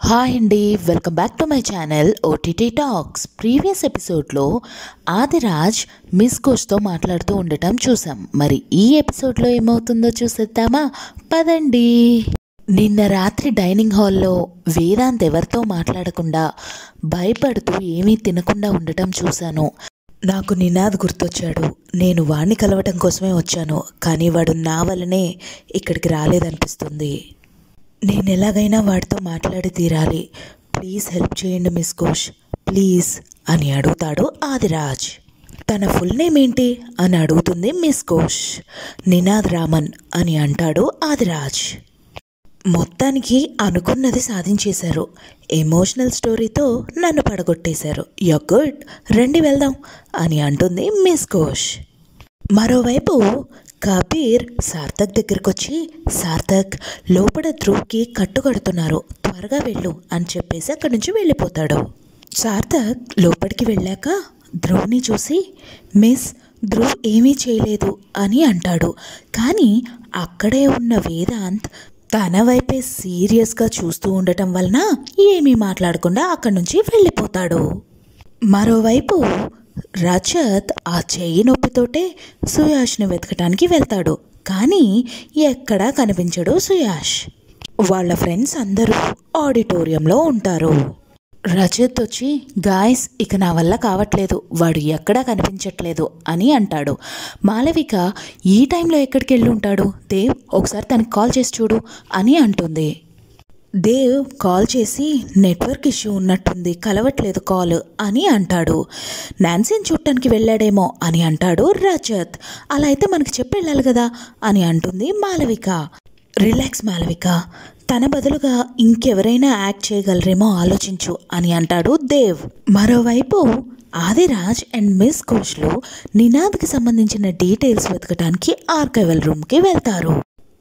Hi అండి, welcome back to my channel OTT talks. Previous ఎపిసోడ్లో Adiraj miss కోచ్తో మాట్లాడుతూ ఉండటం చూసాం. మరి ఈ ఎపిసోడ్లో ఏమవుతుందో చూసేద్దామా? పదండి. నిన్న రాత్రి డైనింగ్ హాల్లో వేదాంత్ ఎవరితో మాట్లాడకుండా భయపడుతూ ఏమీ తినకుండా ఉండటం చూశాను. నాకు నినాద్ గుర్తొచ్చాడు. నేను వాణ్ణి కలవటం కోసమే వచ్చాను, కానీ వాడు నా వల్లనే ఇక్కడికి రాలేదనిపిస్తుంది. నేను ఎలాగైనా వాడితో మాట్లాడి తీరాలి. ప్లీజ్ హెల్ప్ చేయండి మిస్ ఘోష్, ప్లీజ్ అని అడుగుతాడు ఆదిరాజ్. తన ఫుల్ నేమ్ ఏంటి అని అడుగుతుంది మిస్ ఘోష్. నినాద్ రామన్ అని అంటాడు ఆదిరాజ్. మొత్తానికి అనుకున్నది సాధించేశారు. ఎమోషనల్ స్టోరీతో నన్ను పడగొట్టేశారు. యు గుడ్, రండి వెళ్దాం అని అంటుంది మిస్ ఘోష్. మరోవైపు కబీర్ సార్థక్ దగ్గరకు వచ్చి, సార్థక్ లోపల ధ్రువ్కి కట్టుకడుతున్నారు, త్వరగా వెళ్ళు అని చెప్పేసి అక్కడి నుంచి వెళ్ళిపోతాడు. సార్థక్ లోపలికి వెళ్ళాక ధ్రువ్ని చూసి, మిస్, ధ్రువ్ ఏమీ చేయలేదు అని అంటాడు. కానీ అక్కడే ఉన్న వేదాంత్ తన వైపే సీరియస్గా చూస్తూ ఉండటం వలన ఏమీ మాట్లాడకుండా అక్కడి నుంచి వెళ్ళిపోతాడు. మరోవైపు రజత్ ఆ చెయ్యి నొప్పితోటే సుయాష్ని వెతకటానికి వెళ్తాడు. కానీ ఎక్కడా కనిపించడు సుయాష్. వాళ్ళ ఫ్రెండ్స్ అందరూ ఆడిటోరియంలో ఉంటారు. రజత్ వచ్చి, గాయస్, ఇక నా వల్ల కావట్లేదు, వాడు ఎక్కడా కనిపించట్లేదు అని అంటాడు. మాలవిక, ఈ టైంలో ఎక్కడికి వెళ్ళి ఉంటాడు? దేవ్, ఒకసారి తనకి కాల్ చేసి చూడు అని అంటుంది. దేవ్ కాల్ చేసి, నెట్వర్క్ ఇష్యూ ఉన్నట్టుంది, కలవట్లేదు కాల్ అని అంటాడు. నాన్సీని చూడటానికి వెళ్ళాడేమో అని అంటాడు రజత్. అలా అయితే మనకి చెప్పి వెళ్ళాలి కదా అని అంటుంది మాలవిక. రిలాక్స్ మాలవిక, తన బదులుగా ఇంకెవరైనా యాక్ట్ చేయగలరేమో ఆలోచించు అని అంటాడు దేవ్. మరోవైపు ఆదిరాజ్ అండ్ మిస్ ఘోష్లు నినాద్కి సంబంధించిన డీటెయిల్స్ వెతకడానికి ఆర్కైవల్ రూమ్కి వెళ్తారు.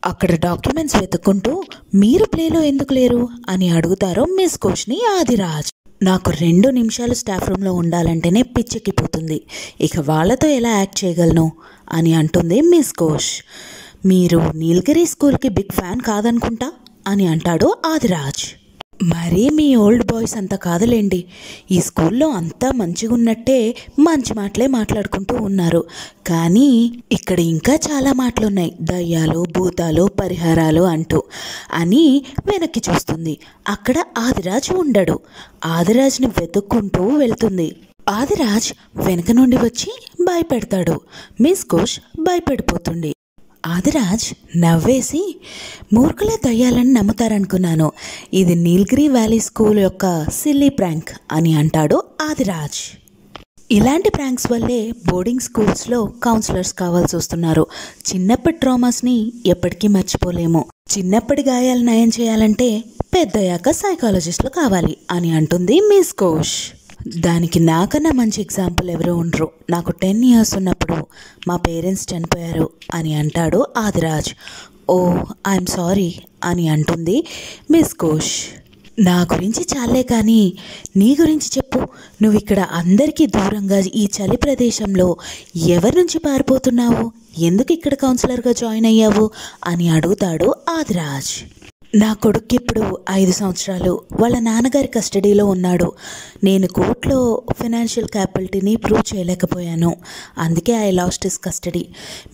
అక్కడ డాక్యుమెంట్స్ వెతుక్కుంటూ, మీరు ప్లేలో ఎందుకు లేరు అని అడుగుతారు మిస్ ఘోష్ని ఆదిరాజ్. నాకు 2 నిమిషాలు స్టాఫ్ రూమ్లో ఉండాలంటేనే పిచ్చెక్కిపోతుంది, ఇక వాళ్ళతో ఎలా యాక్ట్ చేయగలను అని అంటుంది మిస్ ఘోష్. మీరు నీలగిరి స్కూల్కి బిగ్ ఫ్యాన్ కాదనుకుంటా అని అంటాడు ఆదిరాజ్. మరీ మీ ఓల్డ్ బాయ్స్ అంతా కాదులేండి, ఈ స్కూల్లో అంతా మంచిగా ఉన్నట్టే మంచి మాటలే మాట్లాడుకుంటూ ఉన్నారు, కానీ ఇక్కడ ఇంకా చాలా మాటలున్నాయి, దయ్యాలు, భూతాలు, పరిహారాలు అంటూ అని వెనక్కి చూస్తుంది. అక్కడ ఆదిరాజ్ ఉండడు. ఆదిరాజ్ని వెతుక్కుంటూ వెళ్తుంది. ఆదిరాజ్ వెనక నుండి వచ్చి భయపెడతాడు. మిస్ ఘోష్ భయపడిపోతుంది. ఆదిరాజ్ నవ్వేసి, మూర్ఖులే దయ్యాలని నమ్ముతారనుకున్నాను, ఇది నీలగిరి వ్యాలీ స్కూల్ యొక్క సిల్లీ ప్రాంక్ అని అంటాడు ఆదిరాజ్. ఇలాంటి ప్రాంక్స్ వల్లే బోర్డింగ్ స్కూల్స్లో కౌన్సిలర్స్ కావాల్సి వస్తున్నారు. చిన్నప్పటి ట్రామాస్ని ఎప్పటికీ మర్చిపోలేము. చిన్నప్పటి గాయాలు నయం చేయాలంటే పెద్దయ్యాక సైకాలజిస్టులు కావాలి అని అంటుంది మిస్ ఘోష్. దానికి నాకన్నా మంచి ఎగ్జాంపుల్ ఎవరో ఉండరు. నాకు 10 years ఉన్నప్పుడు మా పేరెంట్స్ చనిపోయారు అని అంటాడు ఆదిరాజ్. ఓ, ఐఎమ్ సారీ అని అంటుంది మిస్ ఘోష్. నా గురించి చాలే కానీ నీ గురించి చెప్పు. నువ్వు ఇక్కడ అందరికీ దూరంగా ఈ చలి ప్రదేశంలో ఎవరి నుంచి పారిపోతున్నావు? ఎందుకు ఇక్కడ కౌన్సిలర్గా జాయిన్ అయ్యావు అని అడుగుతాడు ఆదిరాజ్. నా కొడుకు ఇప్పుడు 5 సంవత్సరాలు వాళ్ళ నాన్నగారి కస్టడీలో ఉన్నాడు. నేను కోర్టులో ఫైనాన్షియల్ క్యాపబిలిటీని ప్రూవ్ చేయలేకపోయాను, అందుకే I lost his custody.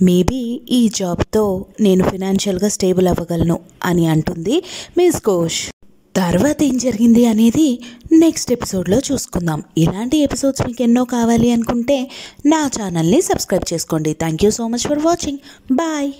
Maybe ఈ జాబ్తో నేను ఫైనాన్షియల్గా స్టేబుల్ అవ్వగలను అని అంటుంది మిస్ ఘోష్. తర్వాత ఏం జరిగింది అనేది నెక్స్ట్ ఎపిసోడ్లో చూసుకుందాం. ఇలాంటి ఎపిసోడ్స్ మీకు ఎన్నో కావాలి అనుకుంటే నా ఛానల్ని సబ్స్క్రైబ్ చేసుకోండి. Thank you so much for watching. Bye.